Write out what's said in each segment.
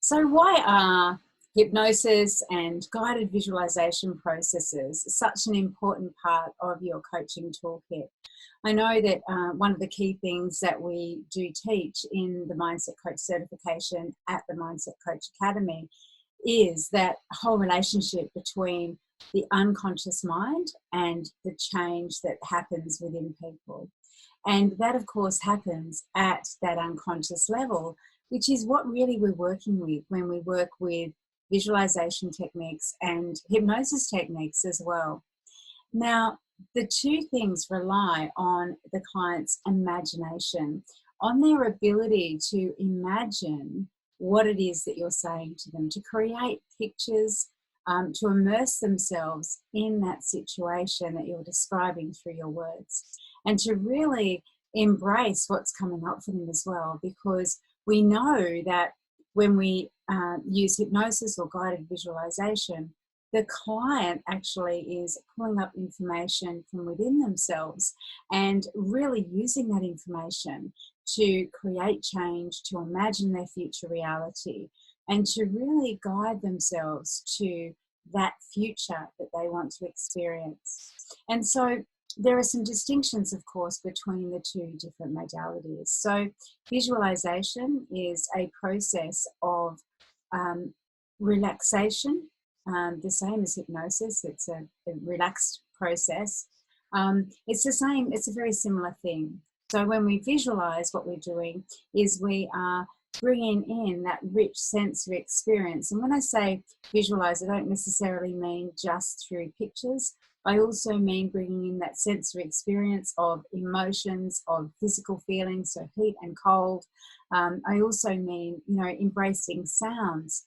So why are hypnosis and guided visualization processes such an important part of your coaching toolkit? I know that one of the key things that we do teach in the Mindset Coach certification at the Mindset Coach Academy is that whole relationship between the unconscious mind and the change that happens within people. And that, of course, happens at that unconscious level, which is what really we're working with when we work with visualization techniques and hypnosis techniques as well. Now, the two things rely on the client's imagination, on their ability to imagine what it is that you're saying to them, to create pictures, to immerse themselves in that situation that you're describing through your words, and to really embrace what's coming up for them as well, because we know that when we use hypnosis or guided visualization, the client actually is pulling up information from within themselves and really using that information to create change, to imagine their future reality, and to really guide themselves to that future that they want to experience. And so there are some distinctions, of course, between the two different modalities. So visualization is a process of relaxation, the same as hypnosis. It's a relaxed process. It's the same, it's a very similar thing. So when we visualize, what we're doing is we are bringing in that rich sensory experience. And when I say visualize, I don't necessarily mean just through pictures. I also mean bringing in that sensory experience of emotions, of physical feelings, so heat and cold. I also mean, embracing sounds,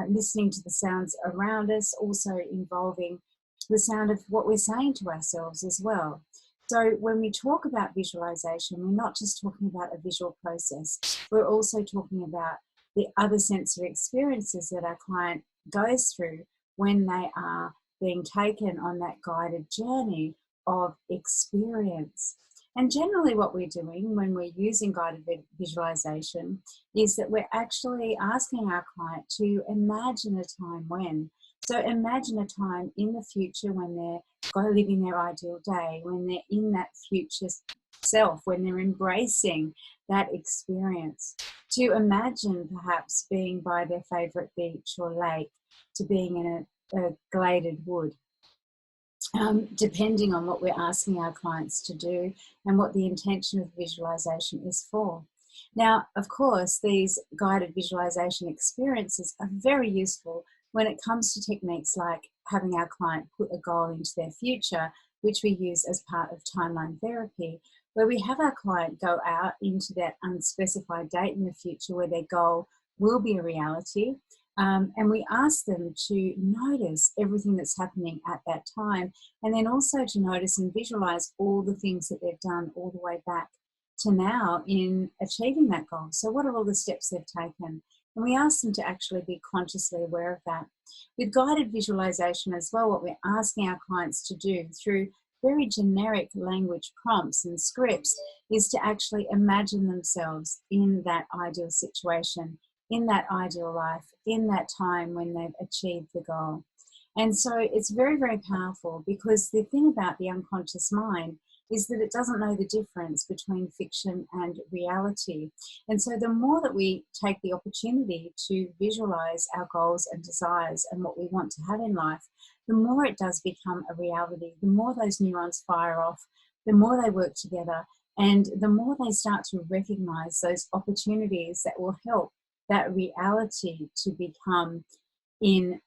listening to the sounds around us, also involving the sound of what we're saying to ourselves as well. So when we talk about visualization, we're not just talking about a visual process. We're also talking about the other sensory experiences that our client goes through when they are being taken on that guided journey of experience. And generally what we're doing when we're using guided visualization is that we're actually asking our client to imagine a time when. So imagine a time in the future when they're living their ideal day, when they're in that future self, when they're embracing that experience. To imagine perhaps being by their favourite beach or lake, to being in a gladed wood, depending on what we're asking our clients to do and what the intention of visualization is for. Now, of course, these guided visualization experiences are very useful when it comes to techniques like having our client put a goal into their future, which we use as part of timeline therapy, where we have our client go out into that unspecified date in the future where their goal will be a reality. And we ask them to notice everything that's happening at that time, and then also to notice and visualize all the things that they've done all the way back to now in achieving that goal. So what are all the steps they've taken? And we ask them to actually be consciously aware of that. With guided visualization as well, what we're asking our clients to do through very generic language prompts and scripts is to actually imagine themselves in that ideal situation, in that ideal life, in that time when they've achieved the goal. And so it's very, very powerful, because the thing about the unconscious mind is that it doesn't know the difference between fiction and reality. And so the more that we take the opportunity to visualize our goals and desires and what we want to have in life, the more it does become a reality, the more those neurons fire off, the more they work together, and the more they start to recognize those opportunities that will help that reality to become in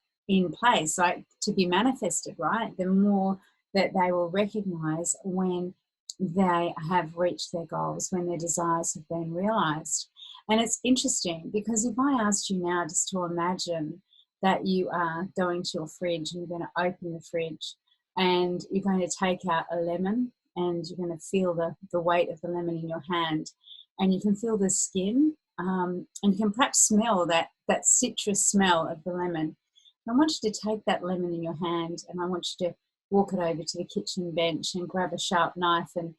place, like to be manifested, right? The more that they will recognize when they have reached their goals, when their desires have been realized. And it's interesting, because if I asked you now just to imagine that you are going to your fridge and you're going to open the fridge and you're going to take out a lemon, and you're going to feel the weight of the lemon in your hand, and you can feel the skin, and you can perhaps smell that citrus smell of the lemon. I want you to take that lemon in your hand, and I want you to walk it over to the kitchen bench and grab a sharp knife and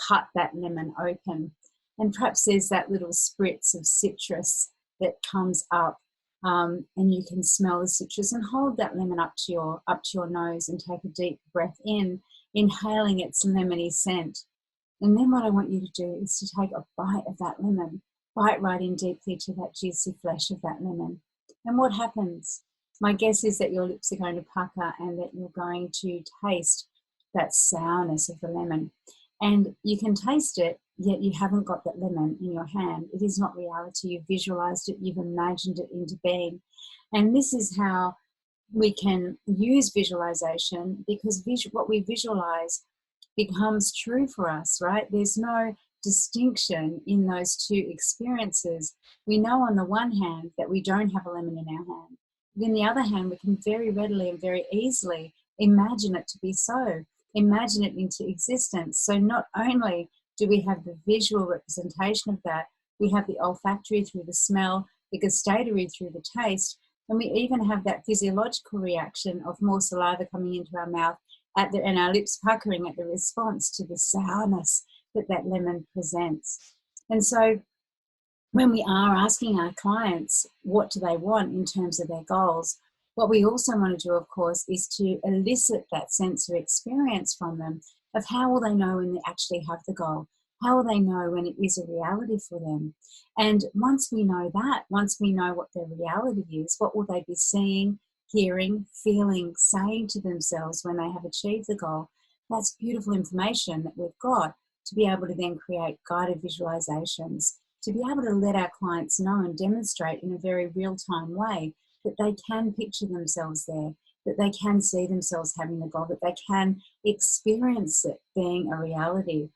cut that lemon open. And perhaps there's that little spritz of citrus that comes up and you can smell the citrus and hold that lemon up to your nose and take a deep breath in, inhaling its lemony scent. And then what I want you to do is to take a bite of that lemon, bite right in deeply to that juicy flesh of that lemon. And what happens? My guess is that your lips are going to pucker and that you're going to taste that sourness of the lemon. And you can taste it, yet you haven't got that lemon in your hand. It is not reality. You've visualized it, you've imagined it into being. And this is how we can use visualization, because what we visualize becomes true for us, right? There's no distinction in those two experiences. We know on the one hand that we don't have a lemon in our hand. But on the other hand, we can very readily and very easily imagine it to be so, imagine it into existence. So not only do we have the visual representation of that, we have the olfactory through the smell, the gustatory through the taste, and we even have that physiological reaction of more saliva coming into our mouth and our lips puckering at the response to the sourness that that lemon presents. And so when we are asking our clients what do they want in terms of their goals, what we also want to do, of course, is to elicit that sensory experience from them of how will they know when they actually have the goal? How will they know when it is a reality for them? And once we know that, once we know what their reality is, what will they be seeing, hearing, feeling, saying to themselves when they have achieved the goal? That's beautiful information that we've got to be able to then create guided visualizations, to be able to let our clients know and demonstrate in a very real-time way that they can picture themselves there, that they can see themselves having the goal, that they can experience it being a reality.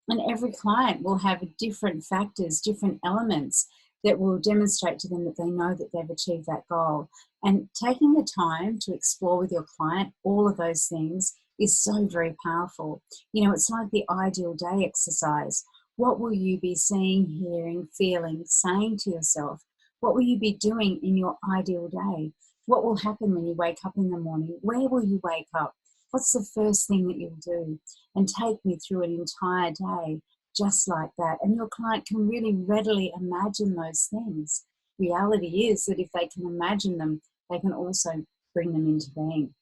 And every client will have different factors, different elements that will demonstrate to them that they know that they've achieved that goal. And taking the time to explore with your client all of those things is so very powerful. You know, it's like the ideal day exercise. What will you be seeing, hearing, feeling, saying to yourself? What will you be doing in your ideal day? What will happen when you wake up in the morning? Where will you wake up? What's the first thing that you'll do? And take me through an entire day just like that. And your client can really readily imagine those things. Reality is that if they can imagine them, they can also bring them into being.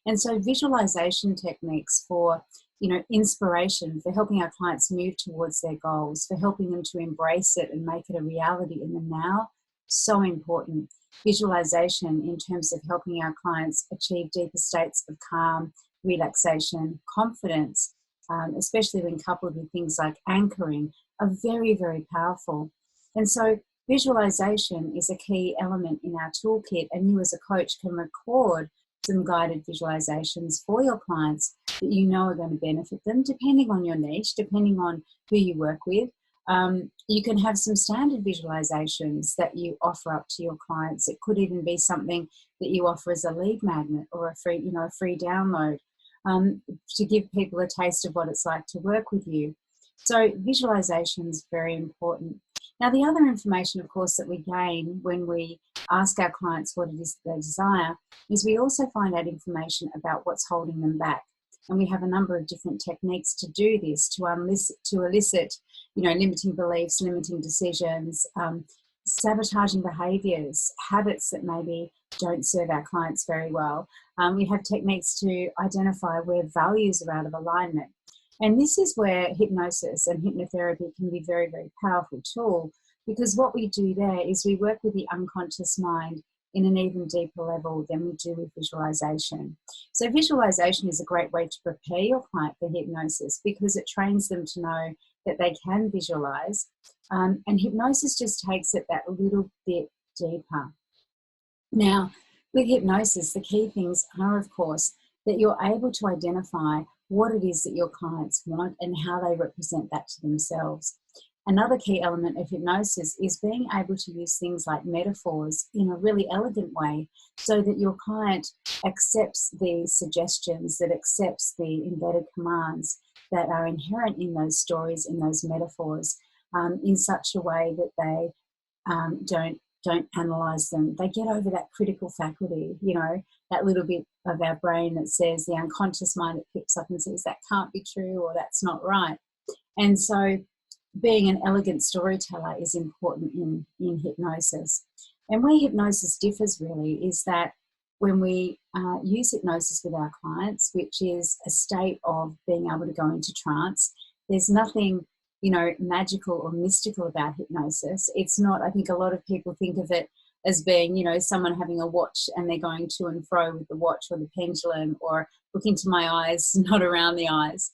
And so visualization techniques for, inspiration, for helping our clients move towards their goals, for helping them to embrace it and make it a reality in the now, so important. Visualization in terms of helping our clients achieve deeper states of calm, relaxation, confidence, especially when coupled with things like anchoring, are very, very powerful. And so visualization is a key element in our toolkit, and you as a coach can record some guided visualizations for your clients that you know are going to benefit them, depending on your niche, depending on who you work with. You can have some standard visualizations that you offer up to your clients. It could even be something that you offer as a lead magnet or a free download, to give people a taste of what it's like to work with you. So visualization is very important. Now, the other information, of course, that we gain when we ask our clients what it is they desire is we also find out information about what's holding them back. And we have a number of different techniques to do this, to elicit, limiting beliefs, limiting decisions, sabotaging behaviours, habits that maybe don't serve our clients very well. We have techniques to identify where values are out of alignment. And this is where hypnosis and hypnotherapy can be a very, very powerful tool, because what we do there is we work with the unconscious mind in an even deeper level than we do with visualization. So visualization is a great way to prepare your client for hypnosis, because it trains them to know that they can visualize. And hypnosis just takes it that little bit deeper. Now, with hypnosis, the key things are, of course, that you're able to identify what it is that your clients want and how they represent that to themselves. Another key element of hypnosis is being able to use things like metaphors in a really elegant way, so that your client accepts the suggestions, that accepts the embedded commands that are inherent in those stories, in those metaphors, in such a way that they don't analyze them. They get over that critical faculty, that little bit of our brain that says, the unconscious mind that picks up and says that can't be true or that's not right. And so being an elegant storyteller is important in hypnosis. And where hypnosis differs really is that when we use hypnosis with our clients, which is a state of being able to go into trance, there's nothing, magical or mystical about hypnosis. It's not, I think a lot of people think of it as being, someone having a watch and they're going to and fro with the watch or the pendulum, or look into my eyes, not around the eyes,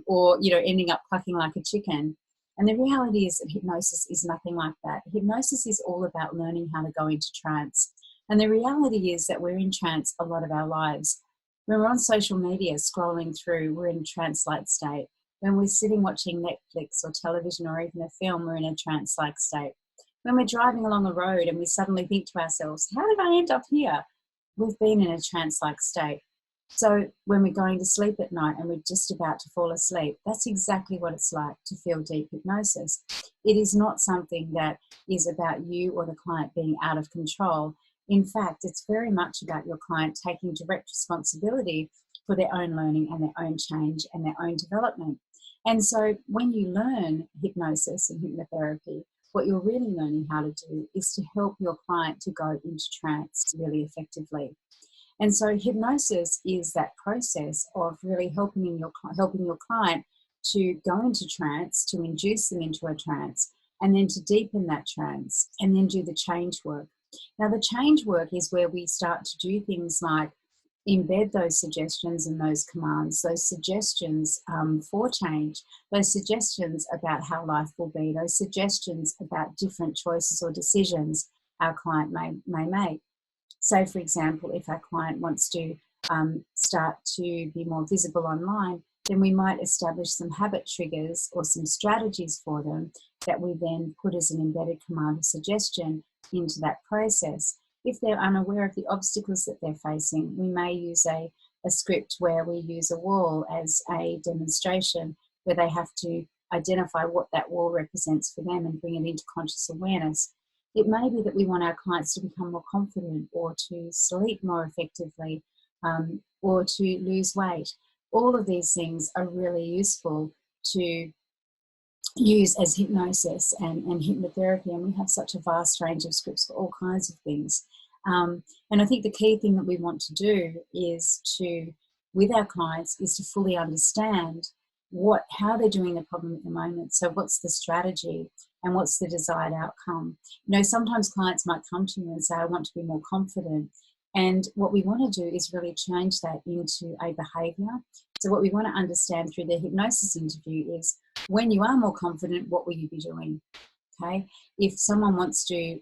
or, ending up clucking like a chicken. And the reality is that hypnosis is nothing like that. Hypnosis is all about learning how to go into trance. And the reality is that we're in trance a lot of our lives. When we're on social media scrolling through, we're in a trance-like state. When we're sitting watching Netflix or television or even a film, we're in a trance-like state. When we're driving along a road and we suddenly think to ourselves, how did I end up here? We've been in a trance-like state. So when we're going to sleep at night and we're just about to fall asleep, that's exactly what it's like to feel deep hypnosis. It is not something that is about you or the client being out of control. In fact, it's very much about your client taking direct responsibility for their own learning and their own change and their own development. And so when you learn hypnosis and hypnotherapy, what you're really learning how to do is to help your client to go into trance really effectively. And so hypnosis is that process of really helping your client to go into trance, to induce them into a trance, and then to deepen that trance, and then do the change work. Now, the change work is where we start to do things like embed those suggestions and those commands, those suggestions for change, those suggestions about how life will be, those suggestions about different choices or decisions our client may make. So, for example, if our client wants to start to be more visible online, then we might establish some habit triggers or some strategies for them that we then put as an embedded command or suggestion into that process. If they're unaware of the obstacles that they're facing, we may use a script where we use a wall as a demonstration, where they have to identify what that wall represents for them and bring it into conscious awareness. It may be that we want our clients to become more confident, or to sleep more effectively, or to lose weight. All of these things are really useful to use as hypnosis and hypnotherapy, and we have such a vast range of scripts for all kinds of things. And I think the key thing that we want to do is to, with our clients, is to fully understand how they're doing the problem at the moment. So what's the strategy and what's the desired outcome? Sometimes clients might come to me and say, I want to be more confident. And what we want to do is really change that into a behaviour. So what we want to understand through the hypnosis interview is, when you are more confident, what will you be doing? Okay. If someone wants to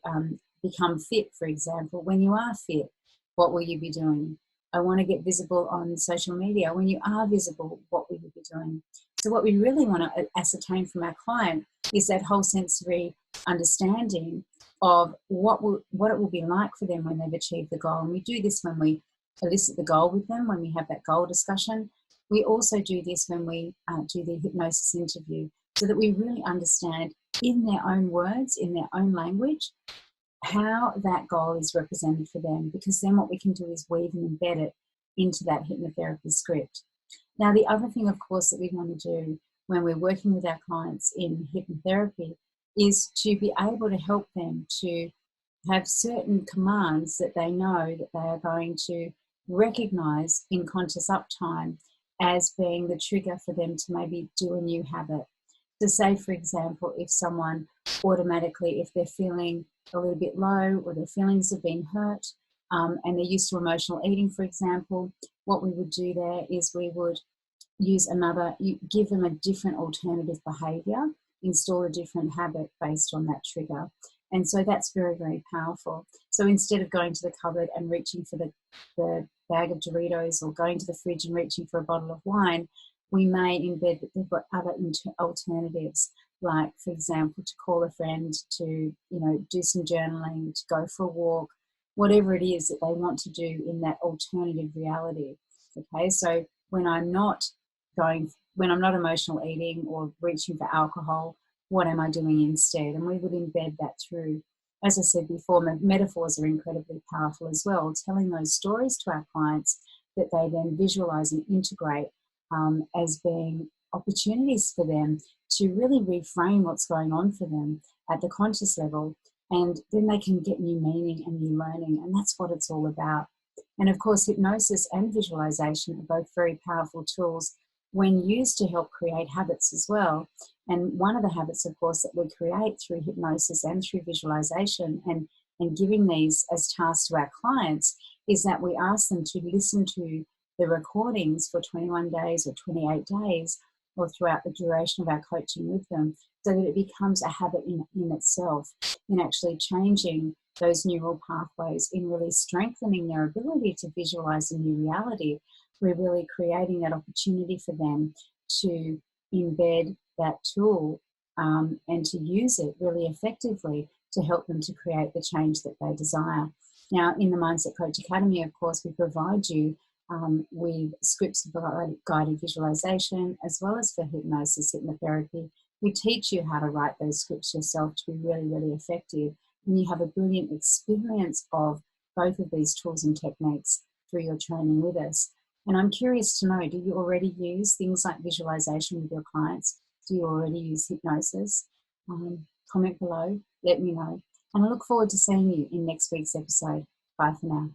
become fit, for example, when you are fit, what will you be doing? I want to get visible on social media. When you are visible, what will you be doing? So what we really want to ascertain from our client is that whole sensory understanding of what it will be like for them when they've achieved the goal. And we do this when we elicit the goal with them, when we have that goal discussion. We also do this when we do the hypnosis interview, so that we really understand in their own words, in their own language, how that goal is represented for them, because then what we can do is weave and embed it into that hypnotherapy script. Now, the other thing, of course, that we want to do when we're working with our clients in hypnotherapy is to be able to help them to have certain commands that they know that they are going to recognize in conscious uptime as being the trigger for them to maybe do a new habit. So say, for example, if someone automatically, if they're feeling a little bit low, or their feelings have been hurt, and they're used to emotional eating, for example, what we would do there is we would give them a different alternative behaviour, install a different habit based on that trigger. And so that's very, very powerful. So instead of going to the cupboard and reaching for the bag of Doritos, or going to the fridge and reaching for a bottle of wine, we may embed that they've got other alternatives, like, for example, to call a friend, to do some journaling, to go for a walk, whatever it is that they want to do in that alternative reality. Okay, so when I'm not emotional eating or reaching for alcohol, what am I doing instead? And we would embed that through, as I said before, metaphors are incredibly powerful as well, telling those stories to our clients that they then visualize and integrate as being opportunities for them to really reframe what's going on for them at the conscious level, and then they can get new meaning and new learning, and that's what it's all about. And of course, hypnosis and visualization are both very powerful tools when used to help create habits as well. And one of the habits, of course, that we create through hypnosis and through visualization and giving these as tasks to our clients is that we ask them to listen to the recordings for 21 days or 28 days or throughout the duration of our coaching with them, so that it becomes a habit in itself, in actually changing those neural pathways, in really strengthening their ability to visualize a new reality. We're really creating that opportunity for them to embed that tool and to use it really effectively to help them to create the change that they desire. Now, in the Mindset Coach Academy, of course, we provide you with scripts of guided visualization, as well as for hypnosis, hypnotherapy. We teach you how to write those scripts yourself to be really, really effective. And you have a brilliant experience of both of these tools and techniques through your training with us. And I'm curious to know, do you already use things like visualization with your clients? Do you already use hypnosis? Comment below, let me know. And I look forward to seeing you in next week's episode. Bye for now.